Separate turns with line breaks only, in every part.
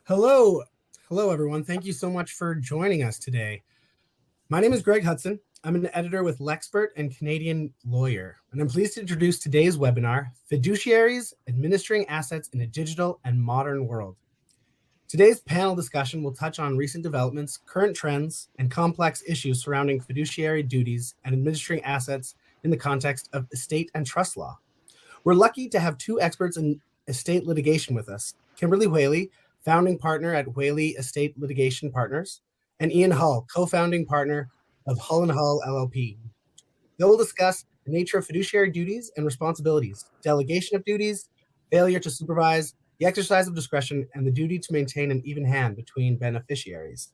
Hello. Hello, everyone. Thank you so much for joining us today. My name is Greg Hudson. I'm an editor with Lexpert and Canadian Lawyer, and I'm pleased to introduce today's webinar, Fiduciaries Administering Assets in a Digital and Modern World. Today's panel discussion will touch on recent developments, current trends, and complex issues surrounding fiduciary duties and administering assets in the context of estate and trust law. We're lucky to have two experts in estate litigation with us, Kimberly Whaley, founding partner at Whaley Estate Litigation Partners, and Ian Hull, co-founding partner of Hull & Hull LLP. They will discuss the nature of fiduciary duties and responsibilities, delegation of duties, failure to supervise, the exercise of discretion, and the duty to maintain an even hand between beneficiaries.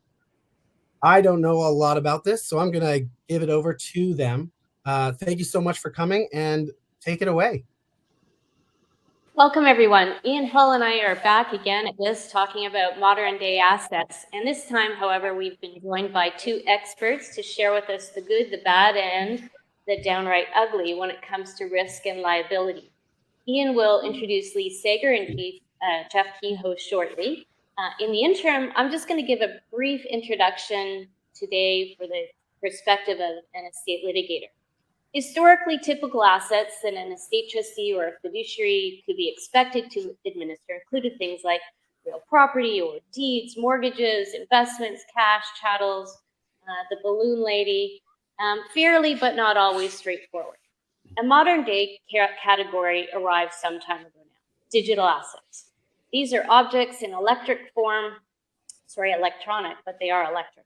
I don't know a lot about this, so I'm going to give it over to them. Thank you so much for coming, and take it away.
Welcome, everyone. Ian Hull and I are back again at this, talking about modern day assets. And this time, however, we've been joined by two experts to share with us the good, the bad, and the downright ugly when it comes to risk and liability. Ian will introduce Lee Sager and Jeff Kehoe shortly. In the interim, I'm just going to give a brief introduction today for the perspective of an estate litigator. Historically, typical assets that an estate trustee or a fiduciary could be expected to administer included things like real property or deeds, mortgages, investments, cash, chattels, the balloon lady, fairly but not always straightforward. A modern day category arrived some time ago now, digital assets. These are objects in electronic, but they are electric,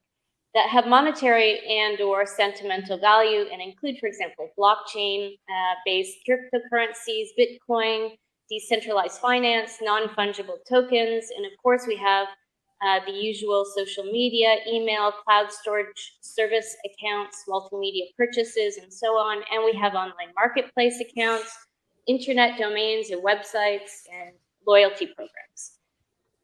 that have monetary and or sentimental value and include, for example, blockchain-based cryptocurrencies, Bitcoin, decentralized finance, non-fungible tokens, and of course we have the usual social media, email, cloud storage service accounts, multimedia purchases, and so on. And we have online marketplace accounts, internet domains and websites, and loyalty programs.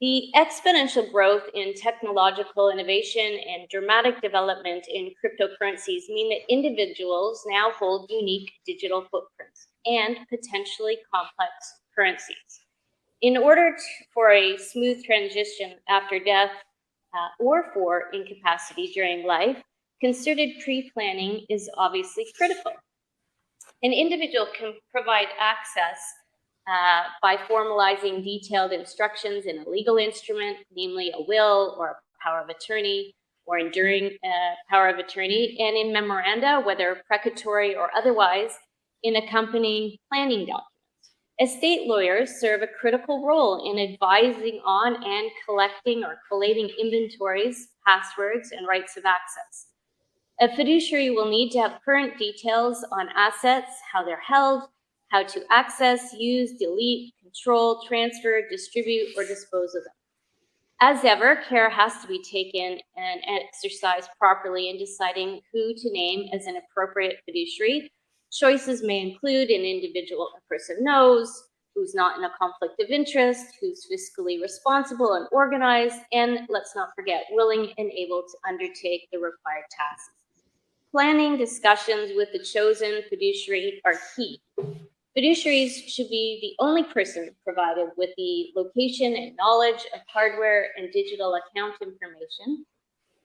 The exponential growth in technological innovation and dramatic development in cryptocurrencies mean that individuals now hold unique digital footprints and potentially complex currencies. In order for a smooth transition after death or for incapacity during life, concerted pre-planning is obviously critical. An individual can provide access by formalizing detailed instructions in a legal instrument, namely a will or a power of attorney or enduring power of attorney, and in memoranda, whether precatory or otherwise, in accompanying planning documents. Estate lawyers serve a critical role in advising on and collecting or collating inventories, passwords, and rights of access. A fiduciary will need to have current details on assets, how they're held, how to access, use, delete, control, transfer, distribute, or dispose of them. As ever, care has to be taken and exercised properly in deciding who to name as an appropriate fiduciary. Choices may include an individual a person knows, who's not in a conflict of interest, who's fiscally responsible and organized, and let's not forget, willing and able to undertake the required tasks. Planning discussions with the chosen fiduciary are key. Fiduciaries should be the only person provided with the location and knowledge of hardware and digital account information.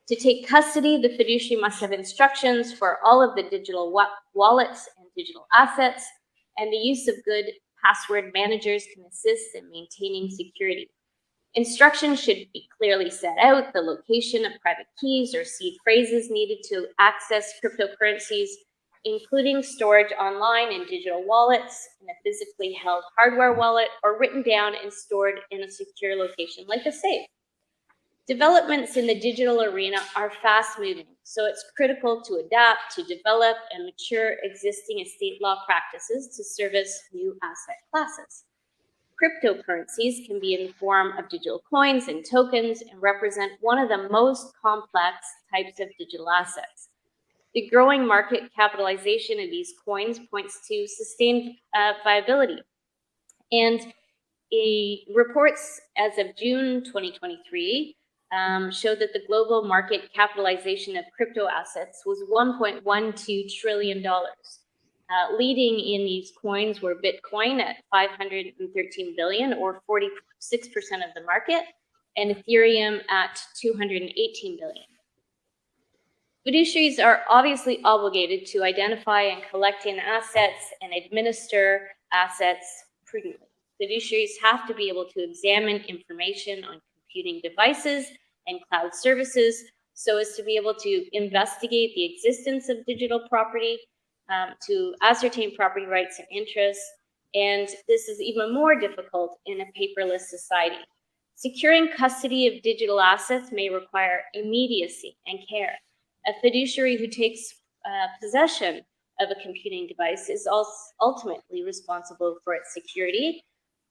To take custody, the fiduciary must have instructions for all of the digital wallets and digital assets, and the use of good password managers can assist in maintaining security. Instructions should be clearly set out, the location of private keys or seed phrases needed to access cryptocurrencies, including storage online in digital wallets, in a physically held hardware wallet, or written down and stored in a secure location like a safe. Developments in the digital arena are fast-moving, so it's critical to adapt, to develop, and mature existing estate law practices to service new asset classes. Cryptocurrencies can be in the form of digital coins and tokens and represent one of the most complex types of digital assets. The growing market capitalization of these coins points to sustained viability. And reports as of June 2023 show that the global market capitalization of crypto assets was $1.12 trillion. Leading in these coins were Bitcoin at $513 billion, or 46% of the market, and Ethereum at 218 billion. Fiduciaries are obviously obligated to identify and collect in assets and administer assets prudently. Fiduciaries have to be able to examine information on computing devices and cloud services so as to be able to investigate the existence of digital property, to ascertain property rights and interests, and this is even more difficult in a paperless society. Securing custody of digital assets may require immediacy and care. A fiduciary who takes possession of a computing device is also ultimately responsible for its security,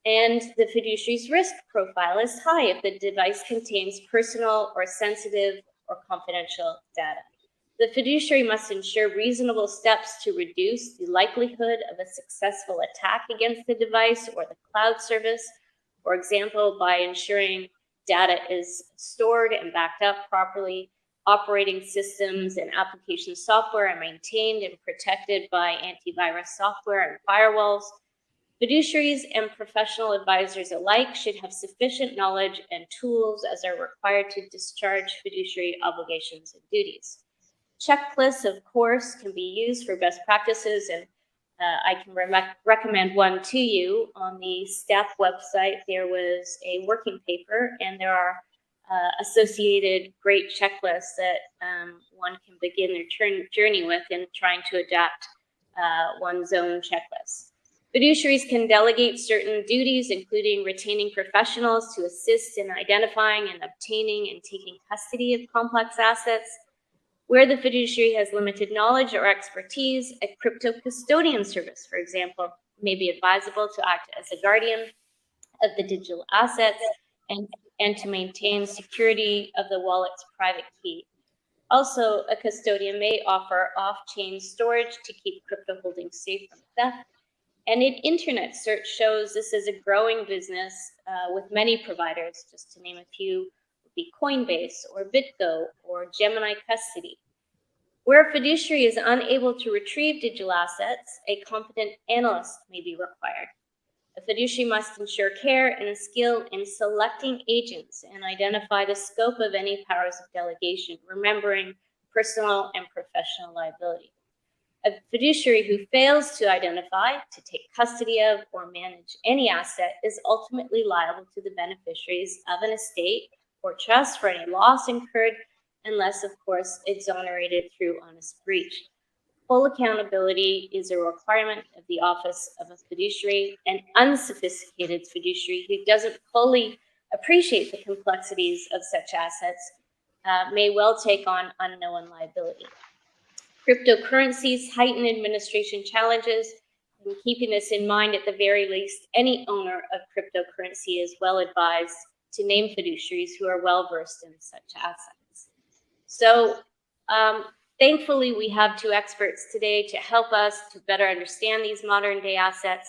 and the fiduciary's risk profile is high if the device contains personal or sensitive or confidential data. The fiduciary must ensure reasonable steps to reduce the likelihood of a successful attack against the device or the cloud service, for example, by ensuring data is stored and backed up properly, operating systems and application software are maintained and protected by antivirus software and firewalls. Fiduciaries and professional advisors alike should have sufficient knowledge and tools as are required to discharge fiduciary obligations and duties. Checklists, of course, can be used for best practices, and I can recommend one to you. On the staff website, there was a working paper, and there are associated great checklists that one can begin their journey with in trying to adapt one's own checklist. Fiduciaries can delegate certain duties, including retaining professionals to assist in identifying and obtaining and taking custody of complex assets. Where the fiduciary has limited knowledge or expertise, a crypto custodian service, for example, may be advisable to act as a guardian of the digital assets and to maintain security of the wallet's private key. Also, a custodian may offer off-chain storage to keep crypto holdings safe from theft. And in internet search shows this is a growing business with many providers, just to name a few, would be Coinbase or BitGo or Gemini Custody. Where a fiduciary is unable to retrieve digital assets, a competent analyst may be required. A fiduciary must ensure care and skill in selecting agents and identify the scope of any powers of delegation, remembering personal and professional liability. A fiduciary who fails to identify, to take custody of, or manage any asset is ultimately liable to the beneficiaries of an estate or trust for any loss incurred, unless, of course, exonerated through honest breach. Full accountability is a requirement of the office of a fiduciary. An unsophisticated fiduciary who doesn't fully appreciate the complexities of such assets may well take on unknown liability. Cryptocurrencies heighten administration challenges, and keeping this in mind, at the very least, any owner of cryptocurrency is well advised to name fiduciaries who are well versed in such assets. So thankfully, we have two experts today to help us to better understand these modern day assets,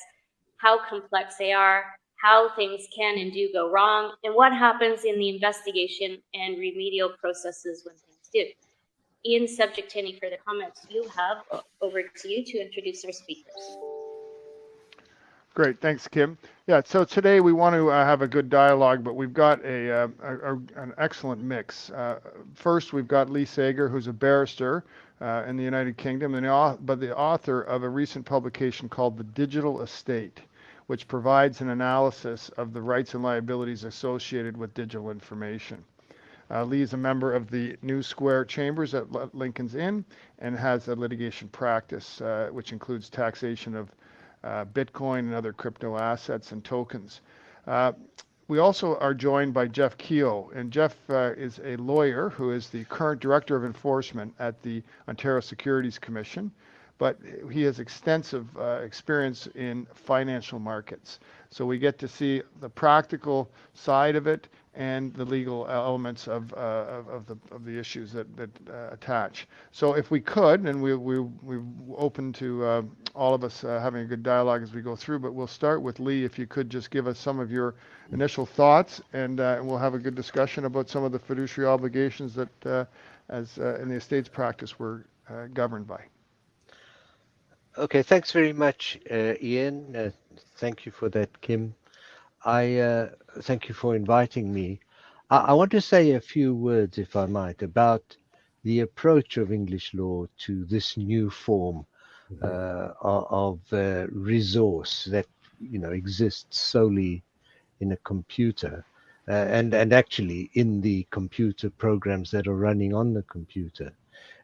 how complex they are, how things can and do go wrong, and what happens in the investigation and remedial processes when things do. Ian, subject to any further comments you have, over to you to introduce our speakers.
Great, thanks, Kim. Yeah, so today we want to have a good dialogue, but we've got an excellent mix. First, we've got Lee Sager, who's a barrister in the United Kingdom, but the author of a recent publication called The Digital Estate, which provides an analysis of the rights and liabilities associated with digital information. Lee is a member of the New Square Chambers at Lincoln's Inn and has a litigation practice, which includes taxation of Bitcoin and other crypto assets and tokens. We also are joined by Jeff Keogh, and Jeff is a lawyer who is the current Director of Enforcement at the Ontario Securities Commission, but he has extensive experience in financial markets. So we get to see the practical side of it and the legal elements of the issues that attach. So if we could, and we're open to all of us having a good dialogue as we go through, but we'll start with Lee, if you could just give us some of your initial thoughts, and we'll have a good discussion about some of the fiduciary obligations that, as in the estates practice, we're governed by.
Okay, thanks very much, Ian. Thank you for that, Kim. I thank you for inviting me. I want to say a few words, if I might, about the approach of English law to this new form of resource that exists solely in a computer, and actually in the computer programs that are running on the computer.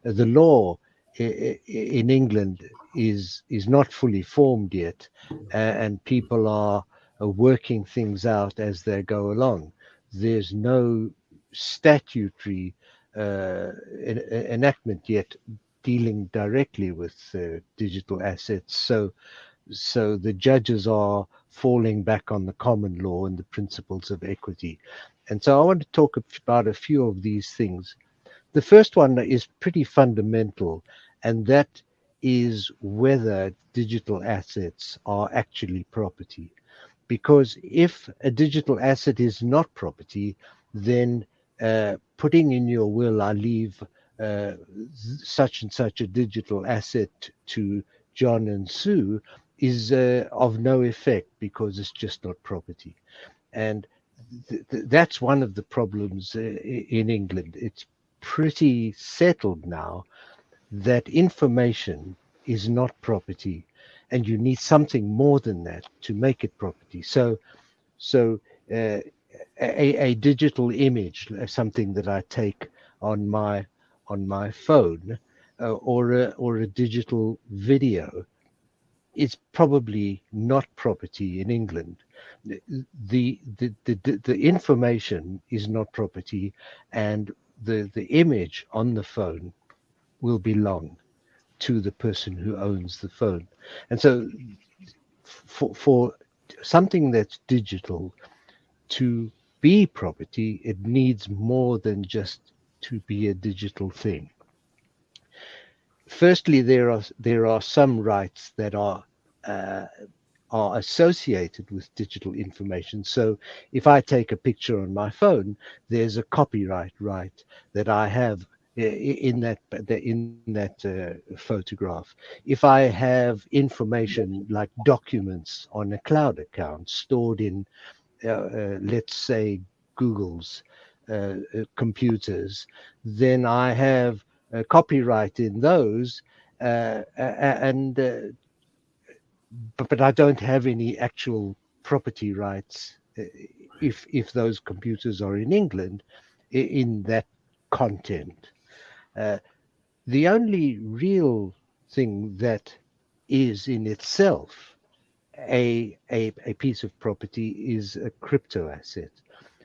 The law in England is not fully formed yet, and people are working things out as they go along. There's no statutory enactment yet dealing directly with digital assets. So the judges are falling back on the common law and the principles of equity. And so I want to talk about a few of these things. The first one is pretty fundamental, and that is whether digital assets are actually property. Because if a digital asset is not property, then putting in your will, I leave such and such a digital asset to John and Sue, is of no effect because it's just not property. And that's one of the problems in England. It's pretty settled now that information is not property, and you need something more than that to make it property. So a digital image, something that I take on my phone, or a digital video, is probably not property in England. The information is not property, and the image on the phone will belong to the person who owns the phone. And so for something that's digital to be property, it needs more than just to be a digital thing. Firstly, there are some rights that are associated with digital information. So if I take a picture on my phone, there's a copyright right that I have in that photograph. If I have information like documents on a cloud account stored in let's say Google's computers, then I have copyright in those, but I don't have any actual property rights if those computers are in England in that content. The only real thing that is in itself a piece of property is a crypto asset,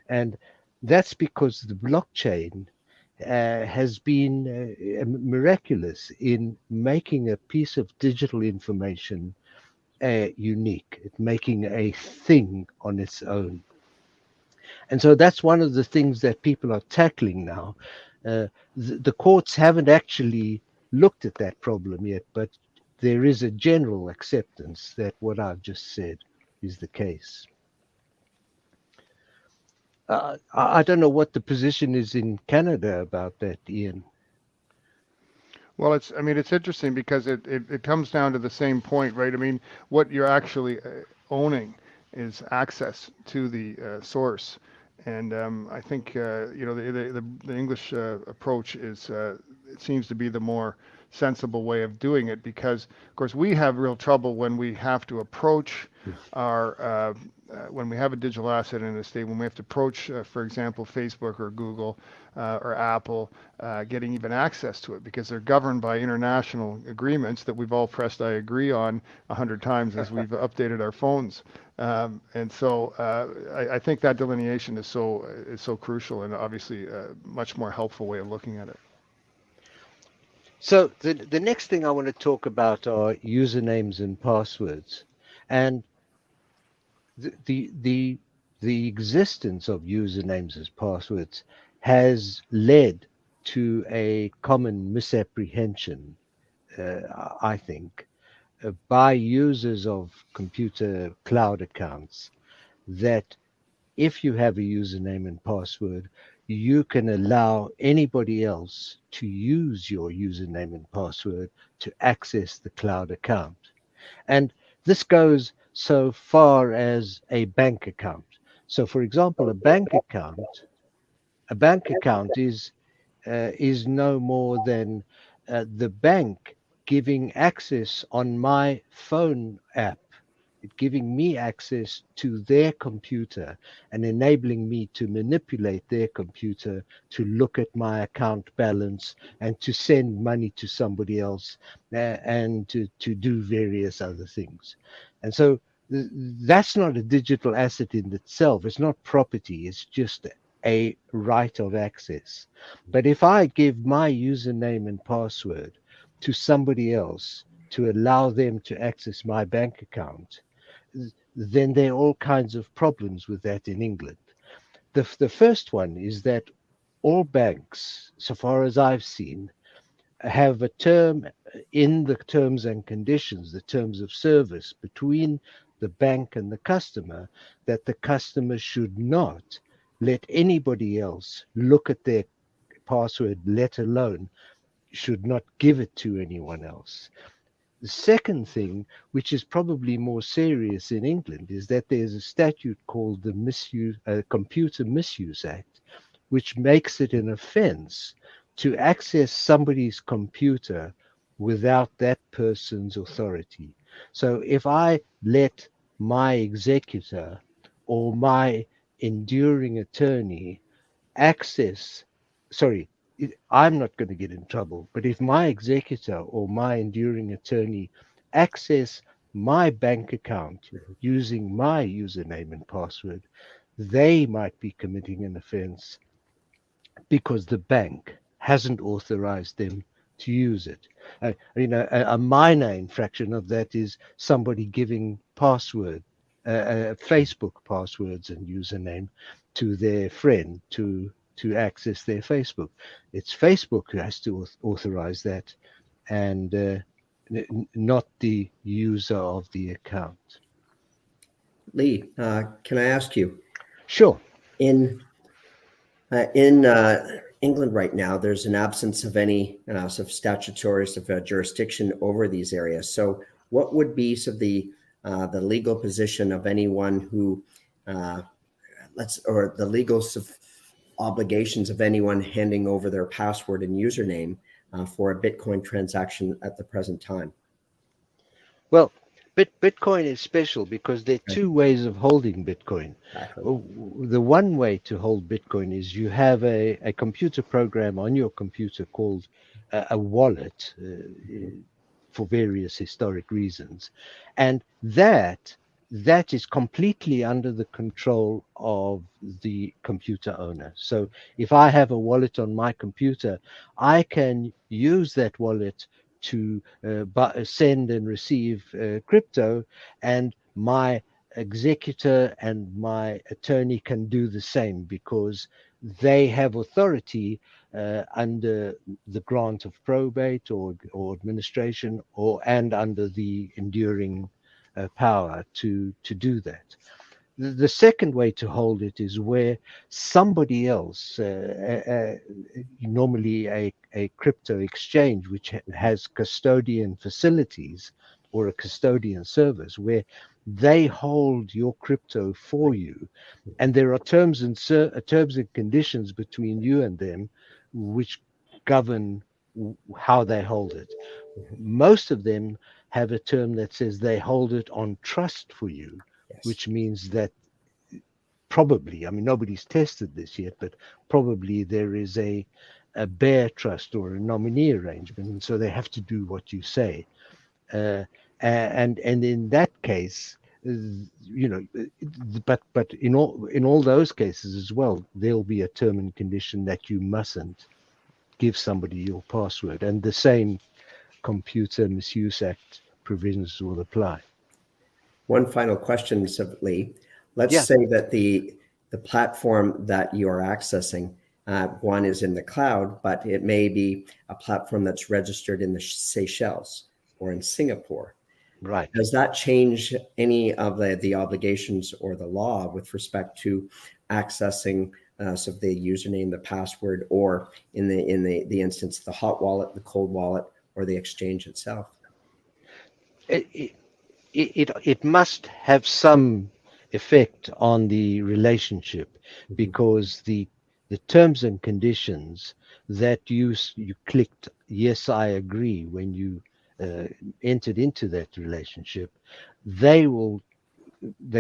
and that's because the blockchain has been miraculous in making a piece of digital information unique, making a thing on its own. And so that's one of the things that people are tackling now. The courts haven't actually looked at that problem yet, but there is a general acceptance that what I've just said is the case. I don't know what the position is in Canada about that, Ian.
Well, it's interesting because it comes down to the same point, right? I mean, what you're actually owning is access to the source. And I think the English approach is it seems to be the more sensible way of doing it, because of course we have real trouble when we have to approach our when we have a digital asset in a state, when we have to approach, for example, Facebook or Google or Apple, getting even access to it, because they're governed by international agreements that we've all pressed I agree on 100 times as we've updated our phones. And so I think that delineation is so crucial, and obviously a much more helpful way of looking at it.
So the next thing I want to talk about are usernames and passwords, and the existence of usernames as passwords has led to a common misapprehension, I think, by users of computer cloud accounts, that if you have a username and password, you can allow anybody else to use your username and password to access the cloud account. And this goes so far as a bank account. So for example, a bank account A bank account is no more than the bank giving access on my phone app, giving me access to their computer and enabling me to manipulate their computer to look at my account balance and to send money to somebody else and to do various other things. And so that's not a digital asset in itself. It's not property. It's just a right of access. But if I give my username and password to somebody else to allow them to access my bank account, then there are all kinds of problems with that in England. The first one is that all banks, so far as I've seen, have a term in the terms and conditions, the terms of service between the bank and the customer, that the customer should not let anybody else look at their password, let alone should not give it to anyone else. The second thing, which is probably more serious in England, is that there's a statute called the Computer Misuse Act, which makes it an offense to access somebody's computer without that person's authority. So if I let my executor or my enduring attorney access, I'm not going to get in trouble, but if my executor or my enduring attorney access my bank account using my username and password, they might be committing an offense because the bank hasn't authorized them to use it. A minor infraction of that is somebody giving Facebook passwords and username to their friend to access their Facebook. It's Facebook who has to authorize that, and not the user of the account.
Lee, can I ask you?
Sure.
In England right now, there's an absence of any sort of statutory sort of jurisdiction over these areas. So, what would be sort of the legal position of anyone who, or the legal sort of obligations of anyone handing over their password and username for a Bitcoin transaction at the present time?
Well, Bitcoin is special because there are two ways of holding Bitcoin.
Exactly.
The one way to hold Bitcoin is you have a computer program on your computer called a wallet for various historic reasons. And that is completely under the control of the computer owner. So if I have a wallet on my computer, I can use that wallet to send and receive crypto, and my executor and my attorney can do the same because they have authority under the grant of probate or administration, and under the enduring power to do that. The second way to hold it is where somebody else, normally a crypto exchange, which has custodian facilities or a custodian service, where they hold your crypto for you, and there are terms and conditions between you and them which govern how they hold it. Most of them have a term that says they hold it on trust for you. Yes. Which means that probably, I mean, nobody's tested this yet, but probably there is a bare trust or a nominee arrangement, and so they have to do what you say. And in that case, but in all those cases as well, there'll be a term and condition that you mustn't give somebody your password, and the same Computer Misuse Act provisions will apply.
One final question, Lee. Let's say that the platform that you are accessing, one is in the cloud, but it may be a platform that's registered in the Seychelles or in Singapore.
Right.
Does that change any of the obligations or the law with respect to accessing so the username, the password, or in the instance, the hot wallet, the cold wallet, or the exchange itself?
It must have some effect on the relationship, because the the terms and conditions that you clicked yes, I agree when you entered into that relationship, they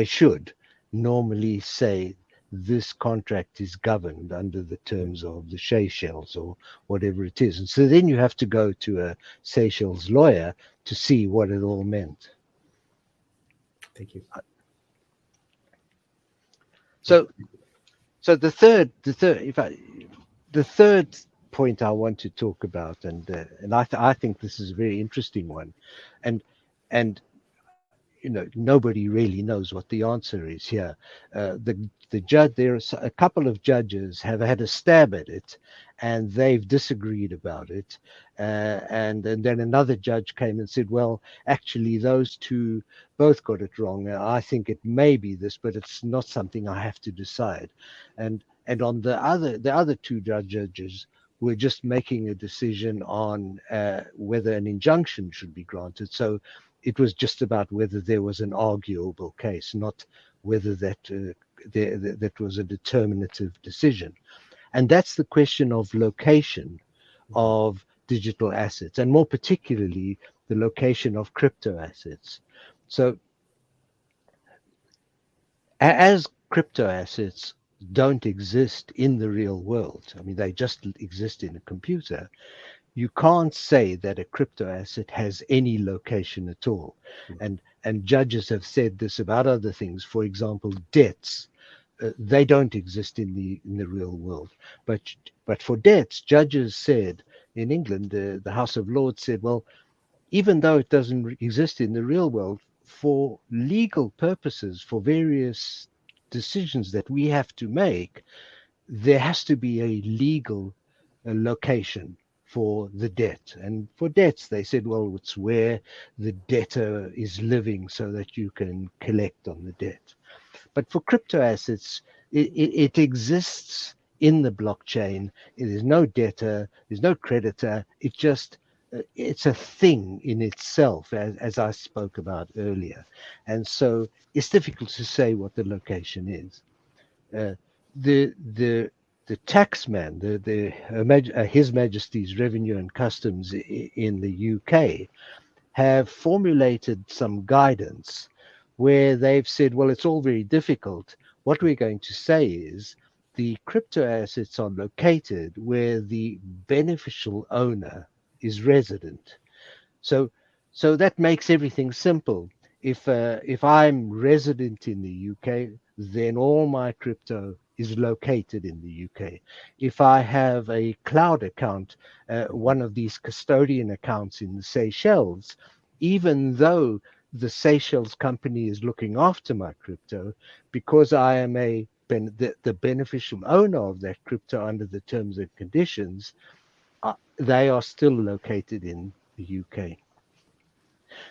should normally say this contract is governed under the terms of the Seychelles or whatever it is. And so then you have to go to a Seychelles lawyer to see what it all meant.
Thank you.
So the third point I want to talk about, and I think this is a very interesting one, and nobody really knows what the answer is here. The judge, there's a couple of judges have had a stab at it, and they've disagreed about it. And then another judge came and said, well, actually, those two both got it wrong. I think it may be this, but it's not something I have to decide. And on the other two judges were just making a decision on whether an injunction should be granted. So it was just about whether there was an arguable case, not whether that was a determinative decision. And that's the question of location of digital assets, and more particularly the location of crypto assets. So as crypto assets don't exist in the real world, I mean, they just exist in a computer, you can't say that a crypto asset has any location at all. And judges have said this about other things. For example, debts, they don't exist in the real world. But for debts, judges said in England, the House of Lords said, well, even though it doesn't exist in the real world, for legal purposes, for various decisions that we have to make, there has to be a legal location for the debt. And for debts, they said, well, it's where the debtor is living so that you can collect on the debt. But for crypto assets, it exists in the blockchain. There's no debtor, there's no creditor. It's a thing in itself, as I spoke about earlier. And so it's difficult to say what the location is. The taxman, His Majesty's Revenue and Customs in the UK have formulated some guidance where they've said, well, it's all very difficult. What we're going to say is the crypto assets are located where the beneficial owner is resident. So that makes everything simple. If I'm resident in the UK, then all my crypto is located in the UK. If I have a cloud account, one of these custodian accounts in the Seychelles, even though the Seychelles company is looking after my crypto, because I am the beneficial owner of that crypto under the terms and conditions, they are still located in the UK.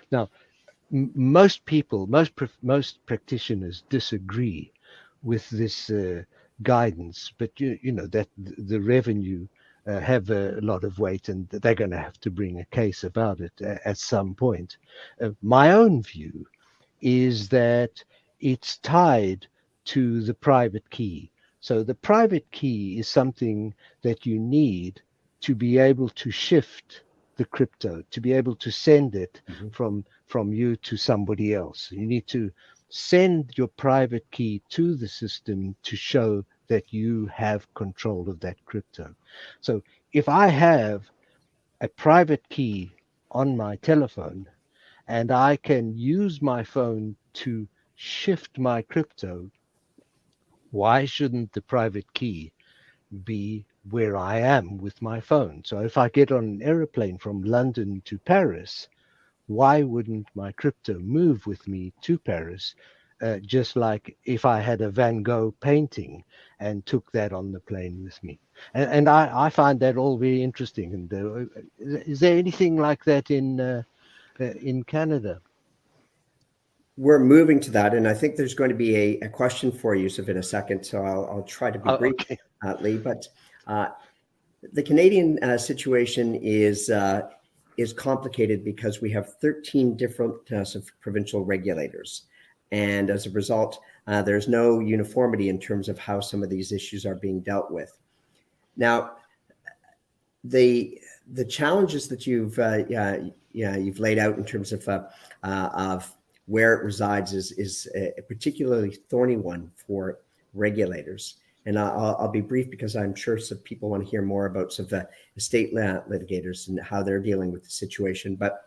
Now, most people, most practitioners disagree with this guidance, but you know that the revenue have a lot of weight, and they're going to have to bring a case about it at some point. My own view is that it's tied to the private key. So the private key is something that you need to be able to shift the crypto, to be able to send it from you to somebody else. You need to send your private key to the system to show that you have control of that crypto. So if I have a private key on my telephone and I can use my phone to shift my crypto, why shouldn't the private key be where I am with my phone? So if I get on an aeroplane from London to Paris, why wouldn't my crypto move with me to Paris, just like if I had a Van Gogh painting and took that on the plane with me? And I find that all very interesting. And is there anything like that in Canada?
We're moving to that, and I think there's going to be a question for you, Yusuf, in a second. So I'll try to be brief,
okay.
Lee. But the Canadian situation is complicated because we have 13 different provincial regulators, and as a result, there's no uniformity in terms of how some of these issues are being dealt with. Now, the challenges that you've laid out in terms of where it resides is a particularly thorny one for regulators. And I'll be brief because I'm sure some people want to hear more about sort of estate litigators and how they're dealing with the situation. But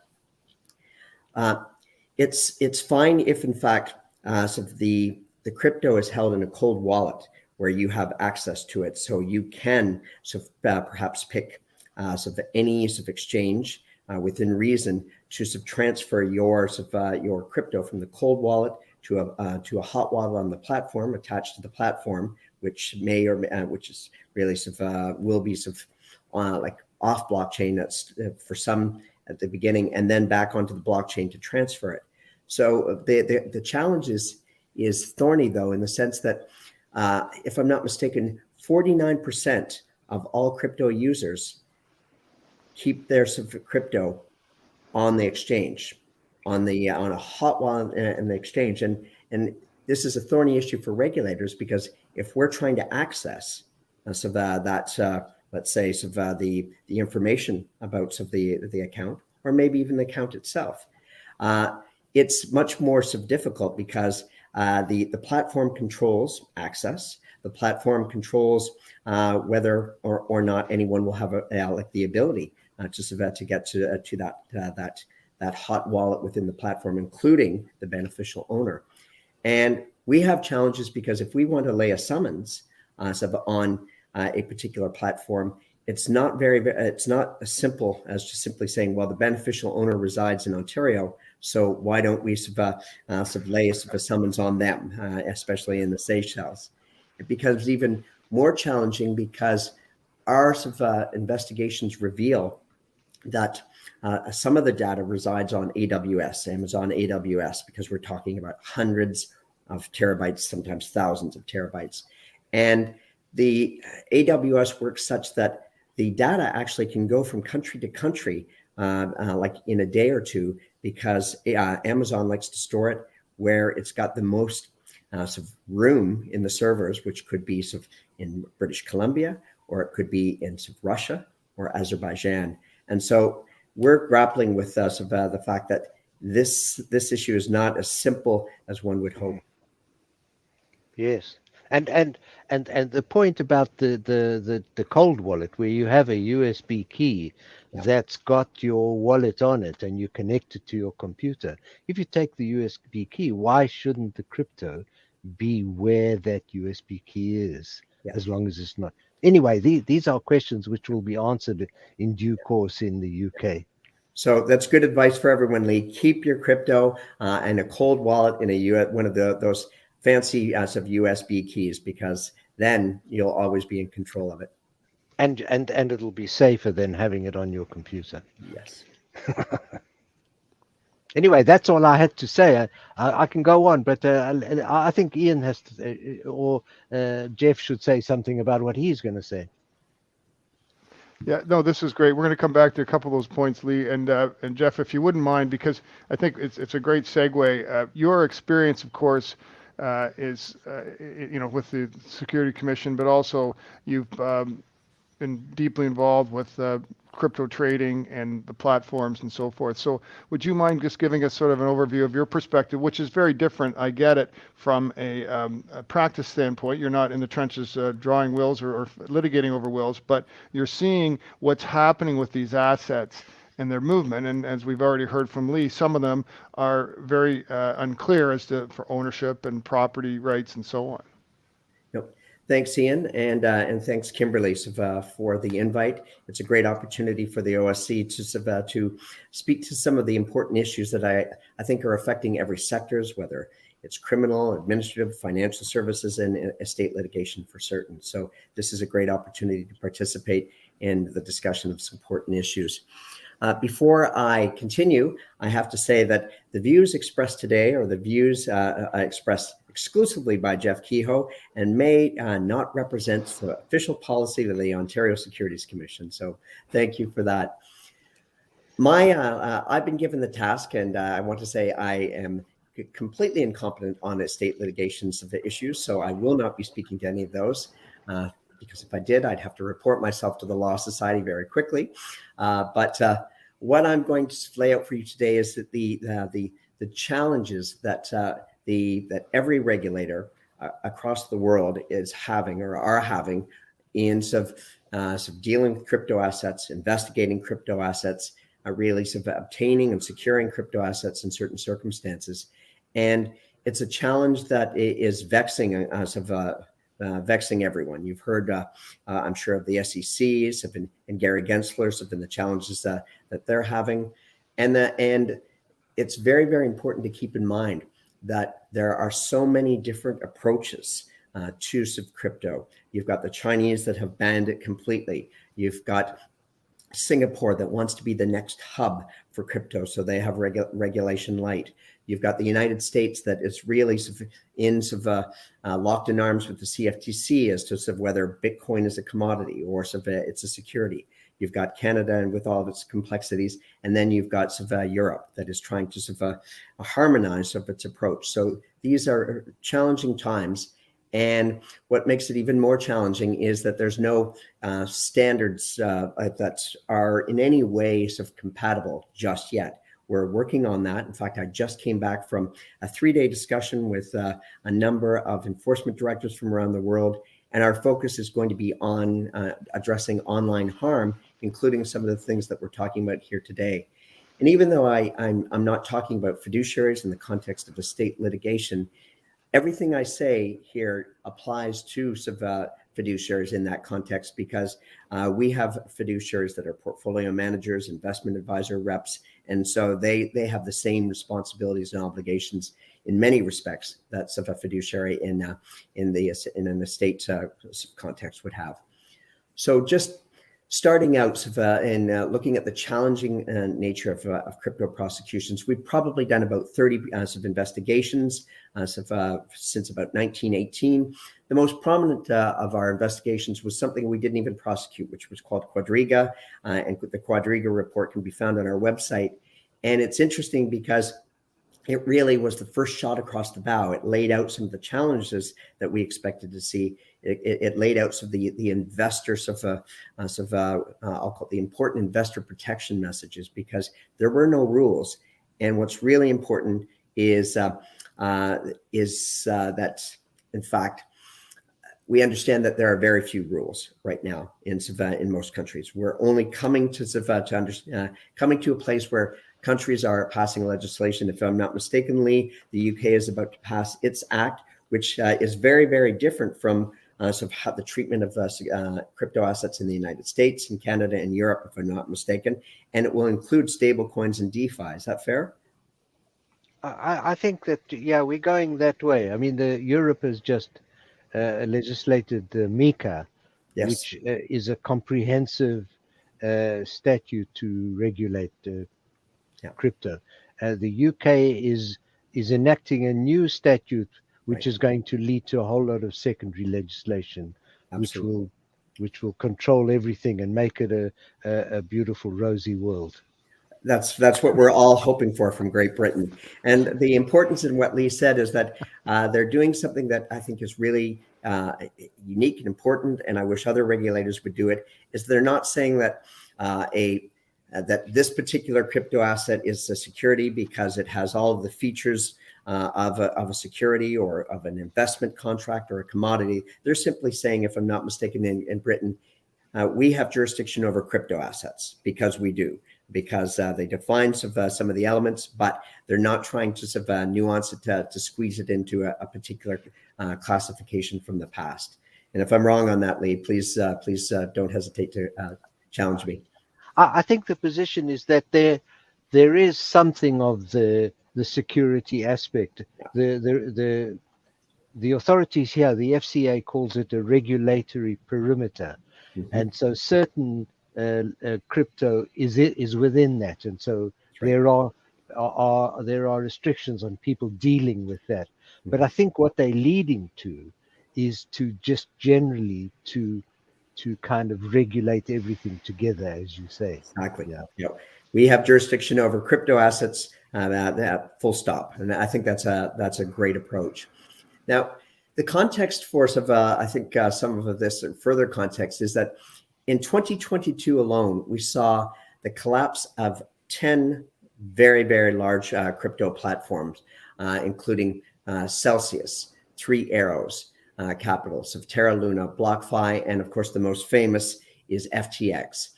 it's fine if, in fact, sort of the crypto is held in a cold wallet where you have access to it, so you can sort of perhaps pick sort of any sort of exchange within reason to sort of transfer your your crypto from the cold wallet to a hot wallet on the platform, attached to the platform, which may or which is really sort of will be sort of like off blockchain. That's for some at the beginning, and then back onto the blockchain to transfer it. So the challenge is thorny, though, in the sense that if I'm not mistaken, 49% of all crypto users keep their crypto on the exchange, on a hot wallet in the exchange, and this is a thorny issue for regulators, because if we're trying to access let's say the information about the account, or maybe even the account itself, it's much more difficult because the platform controls access. The platform controls whether or not anyone will have the ability to get to that hot wallet within the platform, including the beneficial owner. And we have challenges because if we want to lay a summons on a particular platform, it's not it's not as simple as just simply saying, well, the beneficial owner resides in Ontario, so why don't we lay a summons on them, especially in the Seychelles? It becomes even more challenging because our investigations reveal that some of the data resides on AWS, Amazon AWS, because we're talking about hundreds of terabytes, sometimes thousands of terabytes. And the AWS works such that the data actually can go from country to country, like in a day or two, because Amazon likes to store it where it's got the most room in the servers, which could be in British Columbia, or it could be in Russia or Azerbaijan. And so we're grappling with the fact that this issue is not as simple as one would hope.
Yes. And the point about the cold wallet, where you have a USB key that's got your wallet on it and you connect it to your computer. If you take the USB key, why shouldn't the crypto be where that USB key is, as long as it's not? Anyway, these are questions which will be answered in due course in the UK.
So that's good advice for everyone, Lee. Keep your crypto in a cold wallet in one of those fancy USB keys, because then you'll always be in control of it.
And it'll be safer than having it on your computer.
Yes.
Anyway, that's all I had to say. I can go on, but I think Ian has to, or Jeff should say something about what he's going to say.
Yeah, no, this is great. We're going to come back to a couple of those points, Lee, and Jeff, if you wouldn't mind, because I think it's a great segue. Your experience, of course, is with the Security Commission, but also you've been deeply involved with crypto trading and the platforms and so forth. So would you mind just giving us sort of an overview of your perspective, which is very different, I get it, from a practice standpoint. You're not in the trenches drawing wills or litigating over wills, but you're seeing what's happening with these assets and their movement. And as we've already heard from Lee, some of them are very unclear as to for ownership and property rights and so on.
Thanks, Ian, and thanks, Kimberly, for the invite. It's a great opportunity for the OSC to speak to some of the important issues that I think are affecting every sectors, whether it's criminal, administrative, financial services, and estate litigation for certain. So this is a great opportunity to participate in the discussion of some important issues. Before I continue, I have to say that the views expressed today are the views expressed exclusively by Jeff Kehoe and may not represent the official policy of the Ontario Securities Commission. So thank you for that. I've been given the task, and I want to say I am completely incompetent on estate litigations of the issues, so I will not be speaking to any of those. because if I did, I'd have to report myself to the Law Society very quickly. But what I'm going to lay out for you today is that the challenges that that every regulator across the world is having or are having in sort of dealing with crypto assets, investigating crypto assets, really sort of obtaining and securing crypto assets in certain circumstances. And it's a challenge that is vexing vexing everyone. You've heard, I'm sure, of the SECs and Gary Gensler's have been the challenges that they're having. And it's very, very important to keep in mind that there are so many different approaches to crypto. You've got the Chinese that have banned it completely. You've got Singapore that wants to be the next hub for crypto, so they have regulation light. You've got the United States that is really locked in arms with the CFTC as to whether Bitcoin is a commodity or it's a security. You've got Canada and with all of its complexities, and then you've got Europe that is trying to harmonize its approach. So these are challenging times. And what makes it even more challenging is that there's no standards that are in any way compatible just yet. We're working on that. In fact, I just came back from a 3-day discussion with a number of enforcement directors from around the world. And our focus is going to be on addressing online harm, including some of the things that we're talking about here today. And even though I'm not talking about fiduciaries in the context of estate litigation, everything I say here applies to fiduciaries in that context, because we have fiduciaries that are portfolio managers, investment advisor reps, and so they have the same responsibilities and obligations in many respects that a fiduciary in an estate context would have. So just starting out and looking at the challenging nature of crypto prosecutions, we've probably done about 30 investigations since about 1918. The most prominent of our investigations was something we didn't even prosecute, which was called Quadriga, and the Quadriga report can be found on our website. And it's interesting because it really was the first shot across the bow. It laid out some of the challenges that we expected to see. It laid out some of the investors I'll call it the important investor protection messages, because there were no rules. And what's really important is that, in fact, we understand that there are very few rules right now in most countries. We're only coming to coming to a place where countries are passing legislation. If I'm not mistaken, Lee, the UK is about to pass its act, which is very, very different from how the treatment of crypto assets in the United States and Canada and Europe, if I'm not mistaken. And it will include stable coins and DeFi. Is that fair?
I think that, yeah, we're going that way. I mean, Europe has just legislated the MiCA,
Yes.
which is a comprehensive statute to regulate crypto. The UK is enacting a new statute which is going to lead to a whole lot of secondary legislation,
Absolutely.
which will control everything and make it a beautiful, rosy world.
That's what we're all hoping for from Great Britain. And the importance in what Lee said is that they're doing something that I think is really unique and important, and I wish other regulators would do it, is they're not saying that that this particular crypto asset is a security because it has all of the features of a security or of an investment contract or a commodity. They're simply saying, if I'm not mistaken, in Britain, we have jurisdiction over crypto assets because we do, because they define some of the elements, but they're not trying to nuance it to squeeze it into a particular classification from the past. And if I'm wrong on that, Lee, please don't hesitate to challenge me.
I think the position is that there is something of the security aspect. The authorities here, the FCA calls it a regulatory perimeter, and so certain crypto is within that, and so there are restrictions on people dealing with that. But I think what they're leading to is to just generally to kind of regulate everything together, as you say.
Exactly. Yeah. We have jurisdiction over crypto assets, full stop. And I think that's a great approach. Now, The context for I think some of this further context is that in 2022 alone, we saw the collapse of 10 very, very large crypto platforms, including Celsius, Three Arrows, Capitals of Terra Luna, BlockFi, and of course the most famous is FTX.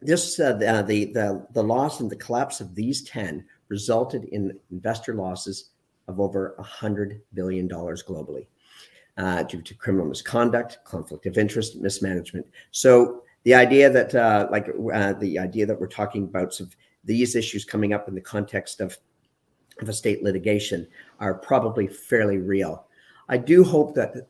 This the loss and the collapse of these 10 resulted in investor losses of over $100 billion globally due to criminal misconduct, conflict of interest, mismanagement. So the idea that the idea that we're talking about sort of these issues coming up in the context of a state litigation are probably fairly real. I do hope that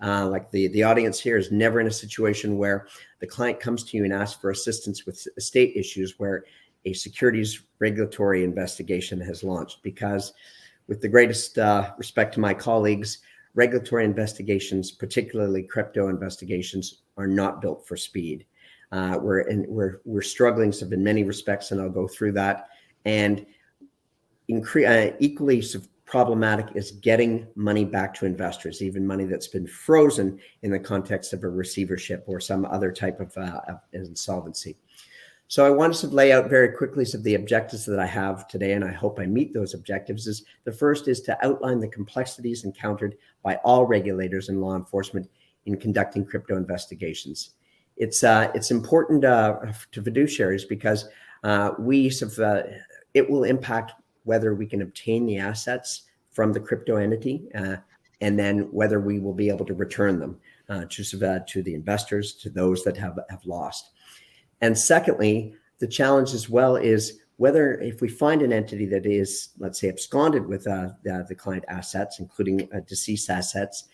the audience here is never in a situation where the client comes to you and asks for assistance with state issues where a securities regulatory investigation has launched, because with the greatest respect to my colleagues, regulatory investigations, particularly crypto investigations, are not built for speed. We're struggling in many respects, and I'll go through that. And equally problematic is getting money back to investors, even money that's been frozen in the context of a receivership or some other type of insolvency. So I want to lay out very quickly some of the objectives that I have today, and I hope I meet those objectives. The first is to outline the complexities encountered by all regulators and law enforcement in conducting crypto investigations. It's important to fiduciaries because it will impact whether we can obtain the assets from the crypto entity, and then whether we will be able to return them to the investors, to those that have lost. And secondly, the challenge as well is whether if we find an entity that is, let's say, absconded with the client assets, including deceased assets,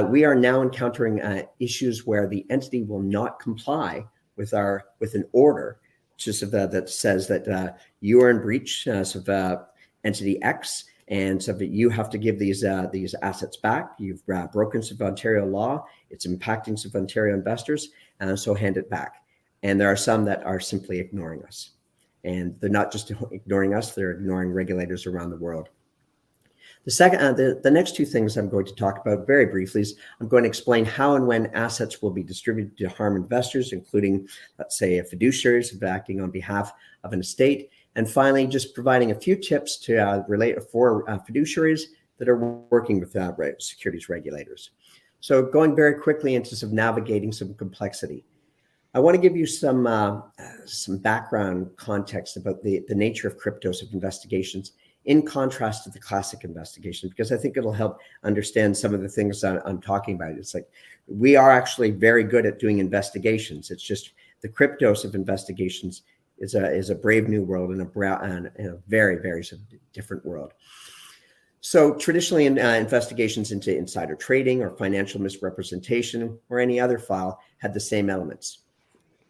we are now encountering issues where the entity will not comply with an order that says that you are in breach of entity X, and so that you have to give these assets back. You've broken some Ontario law. It's impacting some Ontario investors, and so hand it back. And there are some that are simply ignoring us. And they're not just ignoring us, they're ignoring regulators around the world. The next two things I'm going to talk about very briefly is I'm going to explain how and when assets will be distributed to harm investors, including, let's say, fiduciaries acting on behalf of an estate. And finally, just providing a few tips to relate for fiduciaries that are working with securities regulators. So going very quickly into some navigating some complexity. I want to give you some background context about the nature of cryptos of investigations in contrast to the classic investigation, because I think it'll help understand some of the things I'm talking about. It's like we are actually very good at doing investigations. It's just the cryptos of investigations is a brave new world and a very, very different world. So traditionally, investigations into insider trading or financial misrepresentation or any other file had the same elements.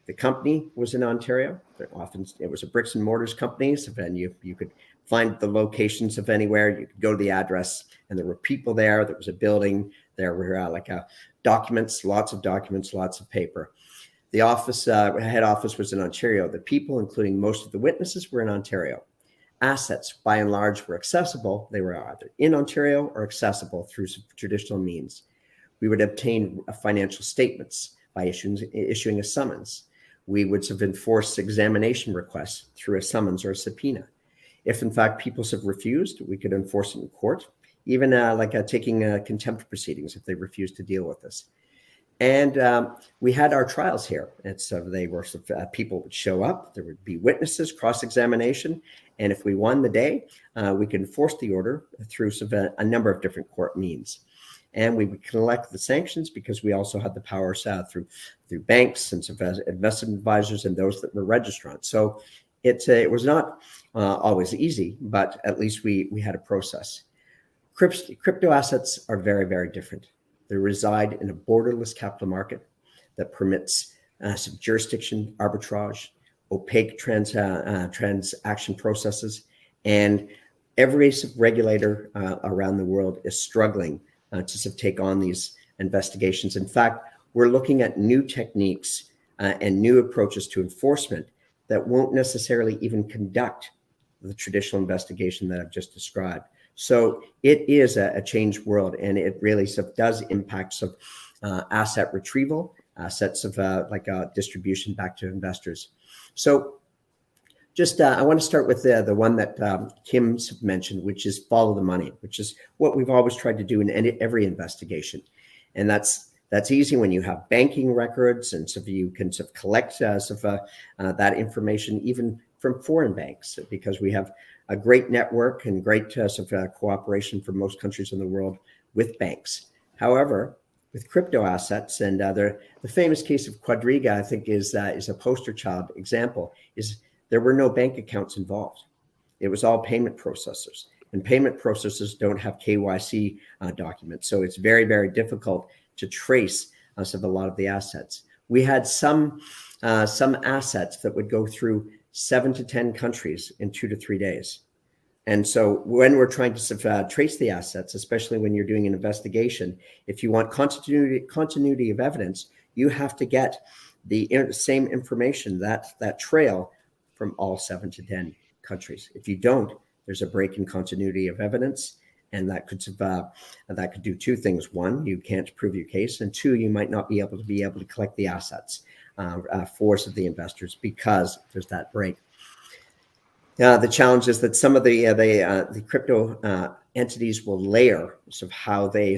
The company was in Ontario. Often it was a bricks and mortars company, so then you could find the locations of anywhere. You could go to the address, and there were people there. There was a building. There were documents, lots of paper. The head office was in Ontario. The people, including most of the witnesses, were in Ontario. Assets, by and large, were accessible. They were either in Ontario or accessible through some traditional means. We would obtain financial statements by issuing a summons. We would have enforced examination requests through a summons or a subpoena. If, in fact, people have refused, we could enforce it in court, even taking contempt proceedings if they refused to deal with us. And we had our trials here. And so they were people would show up, there would be witnesses, cross-examination. And if we won the day, we could enforce the order through a number of different court means. And we would collect the sanctions because we also had the powers through banks and investment advisors and those that were registrants. So it was not always easy, but at least we had a process. Crypto assets are very, very different. They reside in a borderless capital market that permits some jurisdiction arbitrage, opaque transaction processes, and every regulator around the world is struggling to take on these investigations. In fact, we're looking at new techniques and new approaches to enforcement that won't necessarily even conduct the traditional investigation that I've just described, So it is a changed world, and it really does impact asset retrieval, assets of distribution back to investors. So just I want to start with the one that Kim's mentioned, which is follow the money, which is what we've always tried to do in every investigation. And that's easy when you have banking records, and so you can collect that information even from foreign banks, because we have a great network and great cooperation from most countries in the world with banks. However, with crypto assets, and the famous case of Quadriga, I think, is a poster child example, is there were no bank accounts involved. It was all payment processors, and payment processors don't have KYC documents. So it's very, very difficult to trace a lot of the assets. We had some assets that would go through 7 to 10 countries in 2 to 3 days. And so when we're trying to trace the assets, especially when you're doing an investigation, if you want continuity of evidence, you have to get the same information, that trail, from all 7 to 10 countries. If you don't, there's a break in continuity of evidence, and that could do two things. One, you can't prove your case, and two, you might not be able to collect the assets for the investors because there's that break. The challenge is that some of the crypto entities will layer how they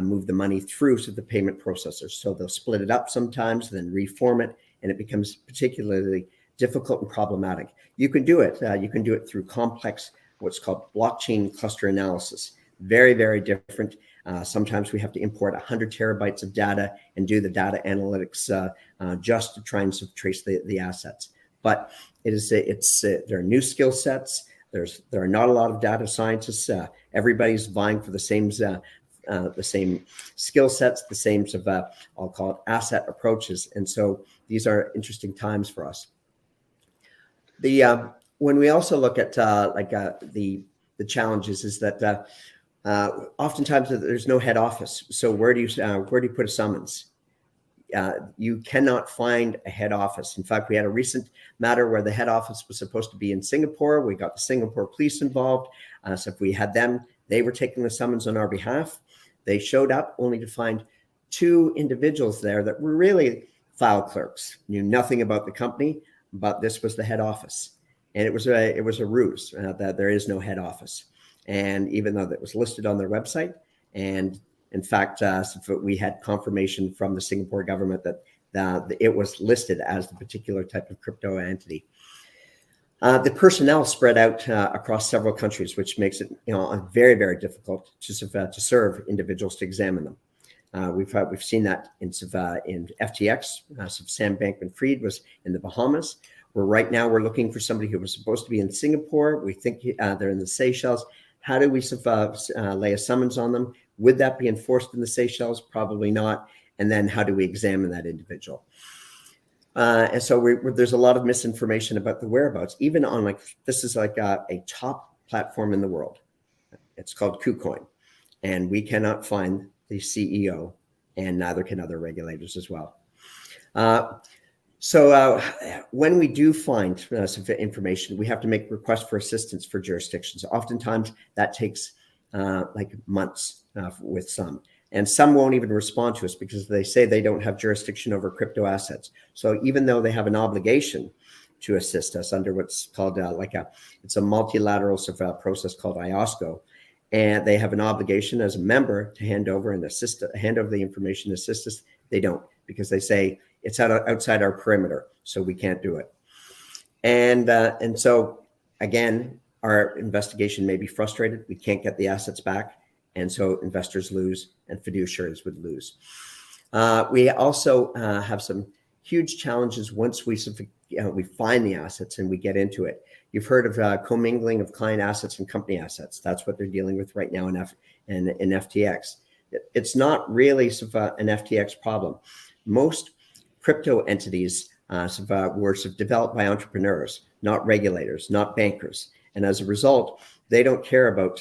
move the money through the payment processors. So they'll split it up sometimes, then reform it, and it becomes particularly difficult and problematic. You can do it. You can do it through complex, what's called blockchain cluster analysis. Very, very different. Sometimes we have to import 100 terabytes of data and do the data analytics just to try and trace the assets. But there are new skill sets. There are not a lot of data scientists. Everybody's vying for the same skill sets, the same I'll call it asset approaches. And so these are interesting times for us. When we also look at the challenges, is that oftentimes there's no head office. So where do you put a summons? You cannot find a head office. In fact, we had a recent matter where the head office was supposed to be in Singapore. We got the Singapore police involved. So if we had them, they were taking the summons on our behalf. They showed up only to find 2 individuals there that were really file clerks, knew nothing about the company, but this was the head office. And it was a ruse that there is no head office. And even though that was listed on their website, and in fact, we had confirmation from the Singapore government that it was listed as the particular type of crypto entity. The personnel spread out across several countries, which makes it very, very difficult to serve individuals to examine them. We've seen that in FTX. Sam Bankman-Fried was in the Bahamas. Right now we're looking for somebody who was supposed to be in Singapore. We think they're in the Seychelles. How do we lay a summons on them? Would that be enforced in the Seychelles? Probably not. And then how do we examine that individual? And so there's a lot of misinformation about the whereabouts, even on this is a top platform in the world. It's called KuCoin. And we cannot find the CEO, and neither can other regulators as well. So when we do find some information, we have to make requests for assistance for jurisdictions. Oftentimes that takes months with some. And some won't even respond to us because they say they don't have jurisdiction over crypto assets. So even though they have an obligation to assist us under what's called it's a multilateral process called IOSCO, and they have an obligation as a member to hand over the information, assist us, they don't, because they say it's outside our perimeter, so we can't do it. And so again, our investigation may be frustrated. We can't get the assets back. And so investors lose and fiduciaries would lose. We also have some huge challenges once we find the assets and we get into it. You've heard of commingling of client assets and company assets. That's what they're dealing with right now in FTX. It's not really an FTX problem. Most crypto entities were developed by entrepreneurs, not regulators, not bankers. And as a result, they don't care about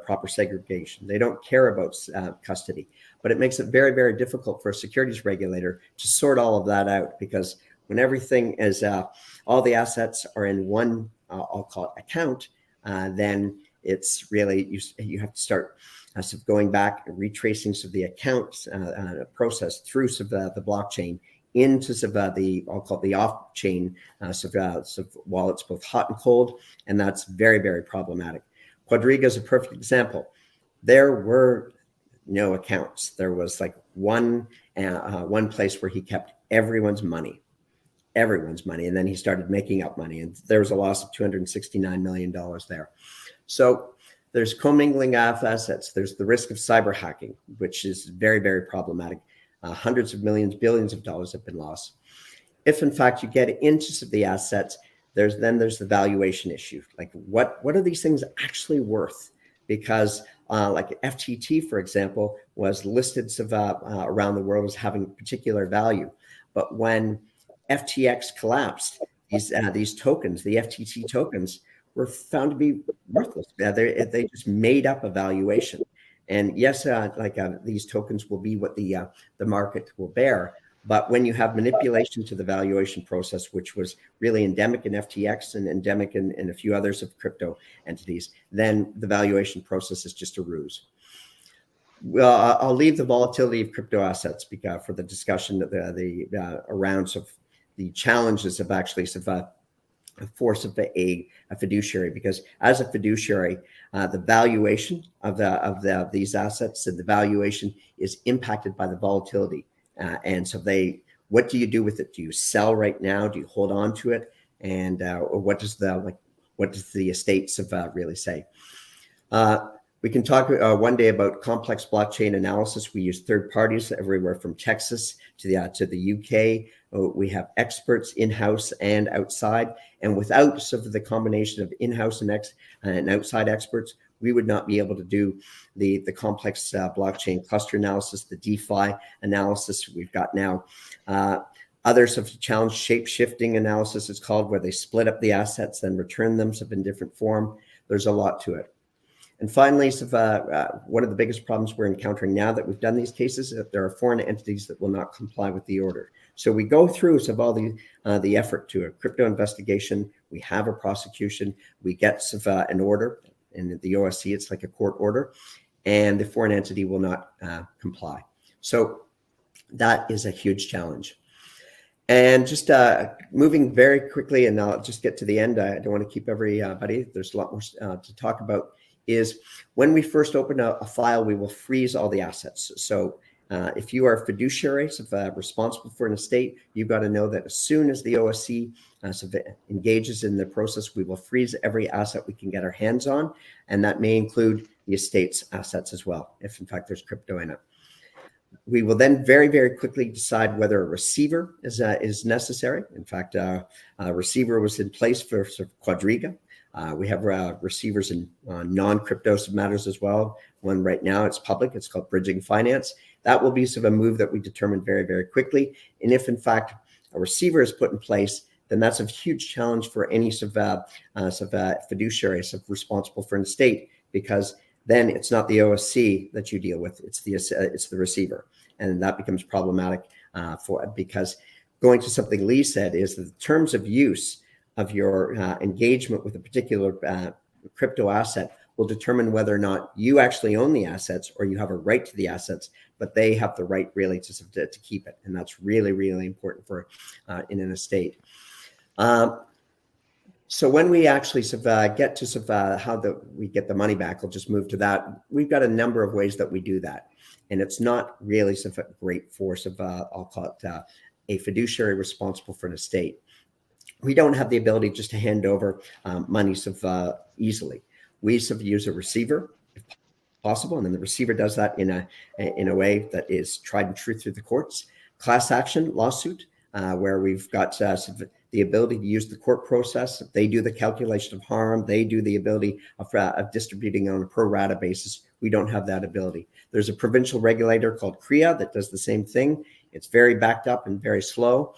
proper segregation. They don't care about custody. But it makes it very, very difficult for a securities regulator to sort all of that out, because when everything is, all the assets are in one, I'll call it account, then it's really, you have to start sort of going back and retracing some of the accounts process through some of the blockchain into some of the, I'll call it the off-chain sort of wallets, both hot and cold, and that's very, very problematic. Quadriga is a perfect example. There were no accounts. There was like one place where he kept everyone's money, and then he started making up money, and there was a loss of $269 million there. So there's commingling of assets. There's the risk of cyber hacking, which is very, very problematic. Hundreds of millions, billions of dollars have been lost. If in fact you get into the assets, there's the valuation issue. Like what are these things actually worth? Because like FTT, for example, was listed around the world as having particular value. But when FTX collapsed, these tokens, the FTT tokens, were found to be worthless. They just made up a valuation. And yes, these tokens will be what the market will bear. But when you have manipulation to the valuation process, which was really endemic in FTX and endemic in a few others of crypto entities, then the valuation process is just a ruse. Well, I'll leave the volatility of crypto assets for the discussion of the around of the challenges of actually a force of a fiduciary, because as a fiduciary, the valuation of these assets and the valuation is impacted by the volatility. And so what do you do with it? Do you sell right now? Do you hold on to it? And or what does the estates really say? We can talk one day about complex blockchain analysis. We use third parties everywhere from Texas to the UK. We have experts in-house and outside. And without sort of the combination of in-house and outside experts, we would not be able to do the complex blockchain cluster analysis, the DeFi analysis we've got now. Others have challenged shape-shifting analysis, it's called, where they split up the assets and return them in different form. There's a lot to it. And finally, one of the biggest problems we're encountering now that we've done these cases is that there are foreign entities that will not comply with the order. So we go through all the effort to a crypto investigation. We have a prosecution. We get an order. In the OSC, it's like a court order, and the foreign entity will not comply. So that is a huge challenge. And just moving very quickly, and I'll just get to the end. I don't want to keep everybody. There's a lot more to talk about. Is when we first open a file, we will freeze all the assets. So if you are a fiduciary responsible for an estate, you've got to know that as soon as the OSC engages in the process, we will freeze every asset we can get our hands on. And that may include the estate's assets as well, if in fact there's crypto in it. We will then very, very quickly decide whether a receiver is necessary. In fact, a receiver was in place for Quadriga. We have receivers in non-crypto matters as well. One right now, it's public. It's called Bridging Finance. That will be a move that we determine very, very quickly. And if, in fact, a receiver is put in place, then that's a huge challenge for any fiduciary responsible for an estate, because then it's not the OSC that you deal with. It's the receiver. And that becomes problematic because going to something Lee said is that the terms of use of your engagement with a particular crypto asset will determine whether or not you actually own the assets or you have a right to the assets, but they have the right really to keep it. And that's really, really important for in an estate. So when we actually get to how we get the money back, I'll just move to that. We've got a number of ways that we do that. And it's not really a great force I'll call it a fiduciary responsible for an estate. We don't have the ability just to hand over money easily. We use a receiver if possible, and then the receiver does that in a way that is tried and true through the courts. Class action lawsuit, where we've got the ability to use the court process. They do the calculation of harm. They do the ability of distributing on a pro rata basis. We don't have that ability. There's a provincial regulator called CREA that does the same thing. It's very backed up and very slow.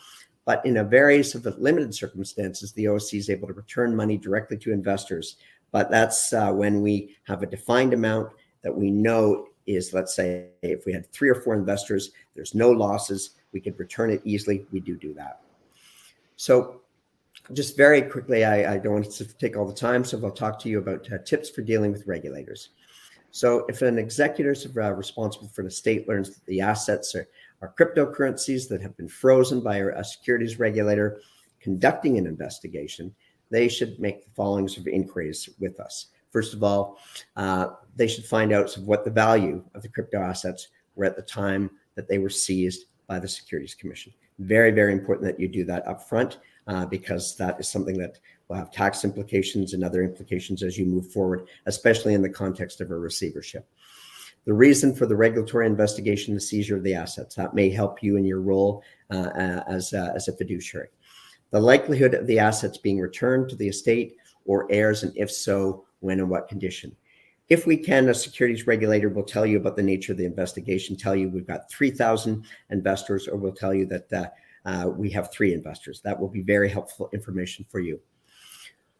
But in a very limited circumstances, the OSC is able to return money directly to investors. But that's when we have a defined amount that we know is, let's say, if we had 3 or 4 investors, there's no losses, we could return it easily. We do that. So just very quickly, I don't want to take all the time, so I'll talk to you about tips for dealing with regulators. So if an executor is responsible for an estate learns that the assets are cryptocurrencies that have been frozen by a securities regulator conducting an investigation, they should make the following sort of inquiries with us. First of all, they should find out sort of what the value of the crypto assets were at the time that they were seized by the Securities Commission. Very, very important that you do that up front, because that is something that will have tax implications and other implications as you move forward, especially in the context of a receivership. The reason for the regulatory investigation, the seizure of the assets, that may help you in your role as a fiduciary. The likelihood of the assets being returned to the estate or heirs, and if so, when and what condition. If we can, a securities regulator will tell you about the nature of the investigation, tell you we've got 3,000 investors, or we'll tell you that we have 3 investors. That will be very helpful information for you.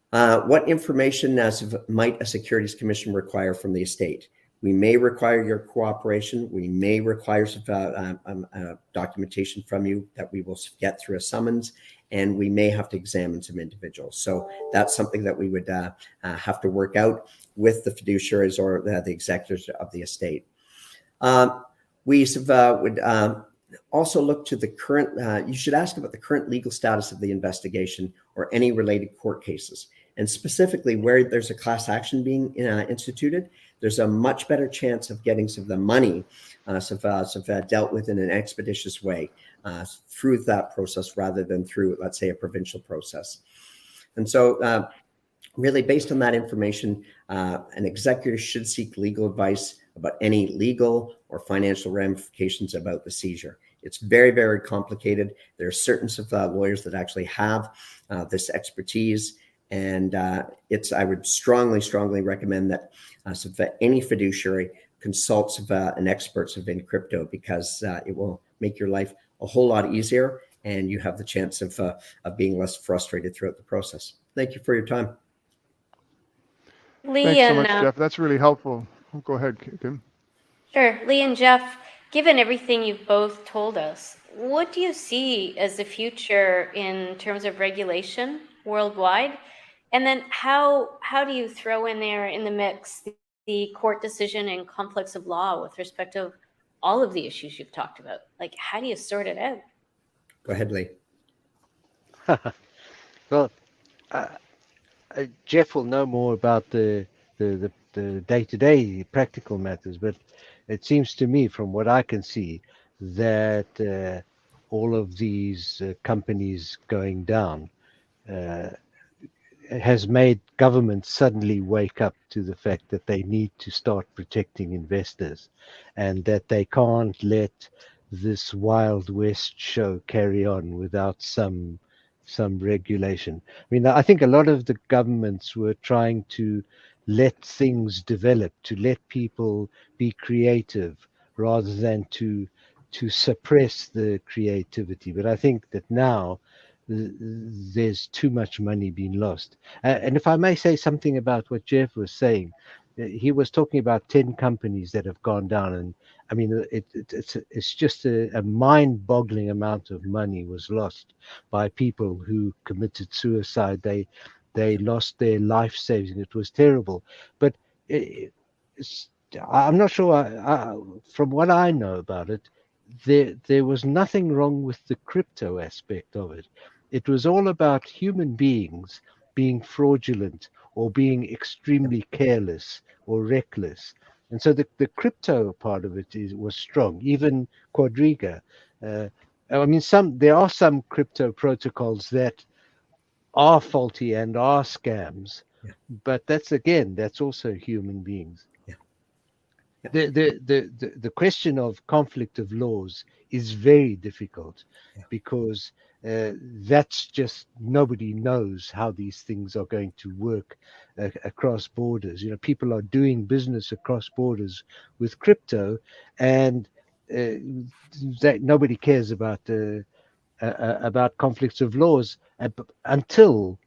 What information might a Securities Commission require from the estate? We may require your cooperation. We may require documentation from you that we will get through a summons, and we may have to examine some individuals. So that's something that we would have to work out with the fiduciaries or the executors of the estate. We would also look to the current, you should ask about the current legal status of the investigation or any related court cases. And specifically where there's a class action being instituted, there's a much better chance of getting some of the money dealt with in an expeditious way through that process rather than through, let's say, a provincial process. And so really based on that information, an executor should seek legal advice about any legal or financial ramifications about the seizure. It's very, very complicated. There are certain lawyers that actually have this expertise. And I would strongly recommend that any fiduciary consults an expert in crypto, because it will make your life a whole lot easier, and you have the chance of being less frustrated throughout the process. Thank you for your time.
Lee
Thanks so
and
much, Jeff. That's really helpful. Go ahead, Kim.
Sure. Lee and Jeff, given everything you've both told us, what do you see as the future in terms of regulation worldwide? And then how do you throw in there in the mix the court decision and conflicts of law with respect to all of the issues you've talked about? Like, how do you sort it out?
Go ahead, Lee.
Well, Jeff will know more about the day-to-day practical matters, but it seems to me, from what I can see, that all of these companies going down has made governments suddenly wake up to the fact that they need to start protecting investors, and that they can't let this Wild West show carry on without some regulation. I mean, I think a lot of the governments were trying to let things develop, to let people be creative rather than to suppress the creativity. But I think that now there's too much money being lost. And if I may say something about what Jeff was saying, he was talking about 10 companies that have gone down, and I mean, it's just a mind-boggling amount of money was lost by people who committed suicide. They lost their life savings. It was terrible. But I'm not sure. From what I know about it, there was nothing wrong with the crypto aspect of it. It was all about human beings being fraudulent or being extremely careless or reckless. And so the crypto part of it was strong. Even Quadriga. I mean, there are some crypto protocols that are faulty and are scams, but that's also human beings. The question of conflict of laws is very difficult, because that's just, nobody knows how these things are going to work across borders. You know, people are doing business across borders with crypto, and that nobody cares about conflicts of laws until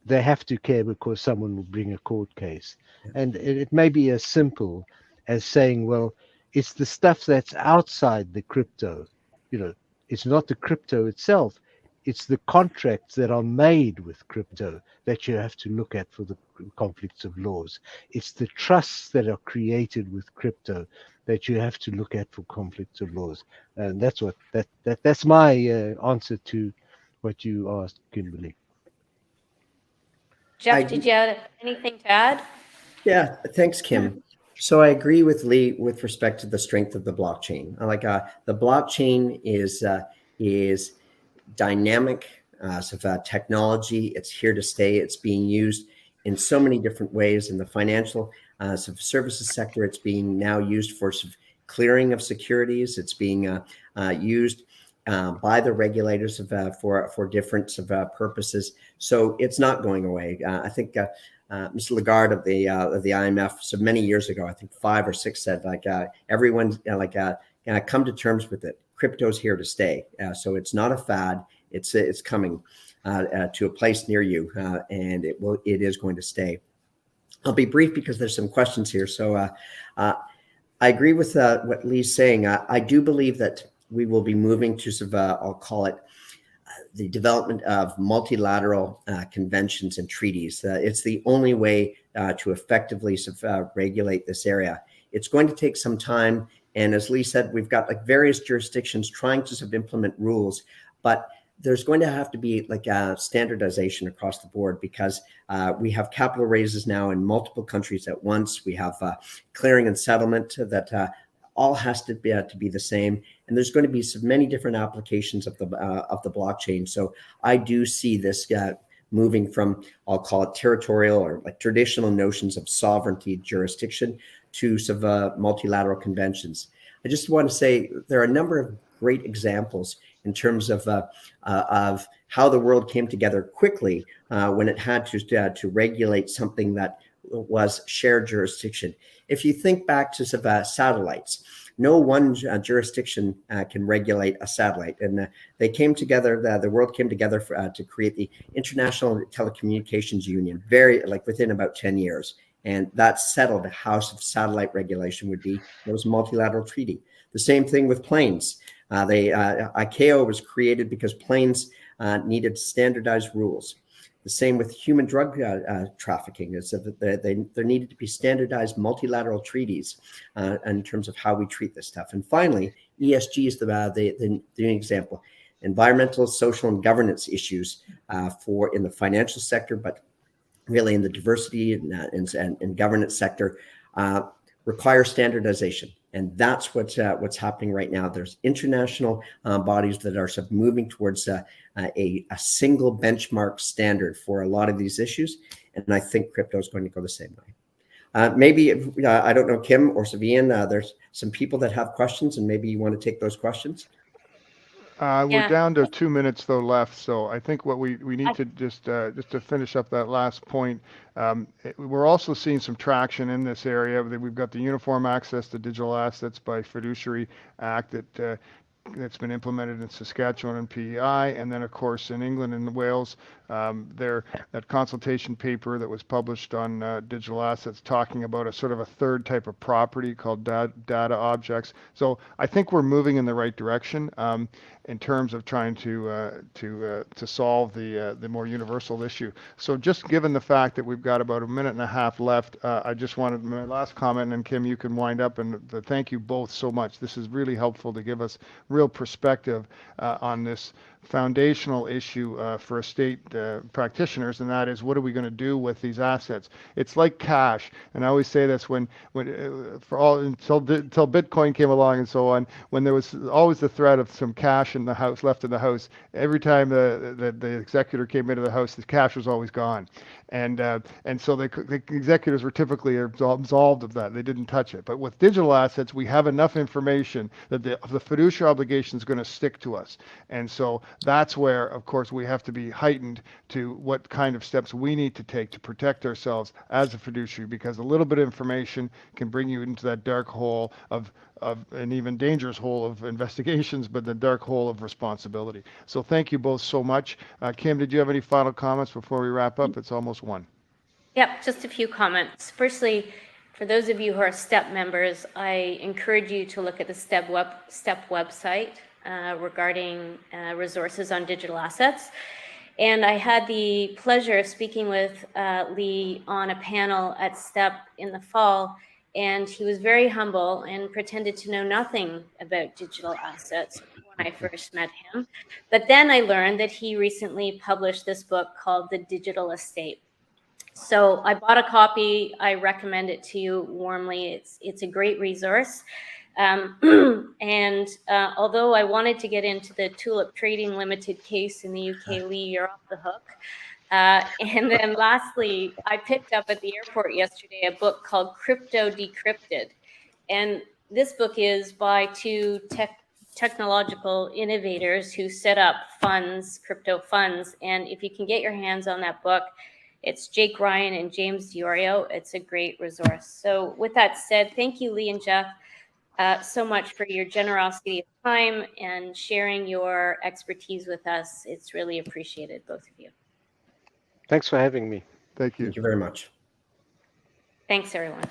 they have to care, because someone will bring a court case. And it may be as simple as saying, well, it's the stuff that's outside the crypto. You know, it's not the crypto itself. It's the contracts that are made with crypto that you have to look at for the conflicts of laws. It's the trusts that are created with crypto that you have to look at for conflicts of laws. And that's my answer to what you asked, Kimberly.
Jeff, did you have anything to add?
Yeah, thanks, Kim. So I agree with Lee with respect to the strength of the blockchain. Like the blockchain is dynamic technology. It's here to stay. It's being used in so many different ways in the financial services sector. It's being now used for clearing of securities. It's being used by the regulators for different purposes. So it's not going away. I think Mr. Lagarde of the IMF, so many years ago, I think 5 or 6, said everyone come to terms with it. Crypto's here to stay. So it's not a fad. It's coming to a place near you, and it is going to stay. I'll be brief because there's some questions here. So I agree with what Lee's saying. I do believe that we will be moving to I'll call it the development of multilateral conventions and treaties. It's the only way to effectively regulate this area. It's going to take some time. And as Lee said, we've got various jurisdictions trying to implement rules, but there's going to have to be standardization across the board because we have capital raises now in multiple countries at once. We have clearing and settlement that all has to be the same. And there's going to be so many different applications of the blockchain. So I do see this moving from, I'll call it territorial or traditional notions of sovereignty jurisdiction to multilateral conventions. I just want to say there are a number of great examples in terms of how the world came together quickly when it had to regulate something that was shared jurisdiction. If you think back to satellites, no one jurisdiction can regulate a satellite, and they came together. The world came together to create the International Telecommunications Union, within about 10 years, and that settled how satellite regulation would be. It was a multilateral treaty. The same thing with planes. ICAO was created because planes needed standardized rules. The same with human drug trafficking. There needed to be standardized multilateral treaties in terms of how we treat this stuff. And finally, ESG is the example. Environmental, social, and governance issues in the financial sector, but really in the diversity and governance sector require standardization. And that's what's happening right now. There's international bodies that are moving towards a single benchmark standard for a lot of these issues. And I think crypto is going to go the same way. Maybe, I don't know, Kim or Savian, there's some people that have questions, and maybe you want to take those questions.
We're down to 2 minutes though left, so I think what we need to just to finish up that last point. We're also seeing some traction in this area. We've got the Uniform Access to Digital Assets by Fiduciary Act that's been implemented in Saskatchewan and PEI, and then of course in England and Wales, that consultation paper that was published on digital assets talking about a sort of a third type of property called data objects. So I think we're moving in the right direction in terms of trying to solve the more universal issue. So just given the fact that we've got about a minute and a half left, I just wanted my last comment, and Kim, you can wind up, and thank you both so much. This is really helpful to give us real perspective on this foundational issue for estate practitioners, and that is, what are we going to do with these assets? It's like cash, and I always say this until Bitcoin came along and so on, when there was always the threat of some cash in the house, left in the house. Every time the executor came into the house, the cash was always gone, and so the executors were typically absolved of that. They didn't touch it. But with digital assets, we have enough information that the fiduciary obligation is going to stick to us, and so that's where, of course, we have to be heightened to what kind of steps we need to take to protect ourselves as a fiduciary, because a little bit of information can bring you into that dark hole of an even dangerous hole of investigations, but the dark hole of responsibility. So thank you both so much. Kim, did you have any final comments before we wrap up? It's almost 1.
Yep, just a few comments. Firstly, for those of you who are STEP members, I encourage you to look at the STEP website. regarding resources on digital assets. And I had the pleasure of speaking with Lee on a panel at STEP in the fall, and he was very humble and pretended to know nothing about digital assets when I first met him. But then I learned that he recently published this book called The Digital Estate. So I bought a copy. I recommend it to you warmly. It's a great resource. Although I wanted to get into the Tulip Trading Limited case in the UK, Lee, you're off the hook. And then lastly, I picked up at the airport yesterday a book called Crypto Decrypted. And this book is by two technological innovators who set up funds, crypto funds. And if you can get your hands on that book, it's Jake Ryan and James Diorio. It's a great resource. So with that said, thank you, Lee and Jeff, so much for your generosity of time and sharing your expertise with us. It's really appreciated, both of you.
Thanks for having me.
Thank you.
Thank you very much.
Thanks, everyone.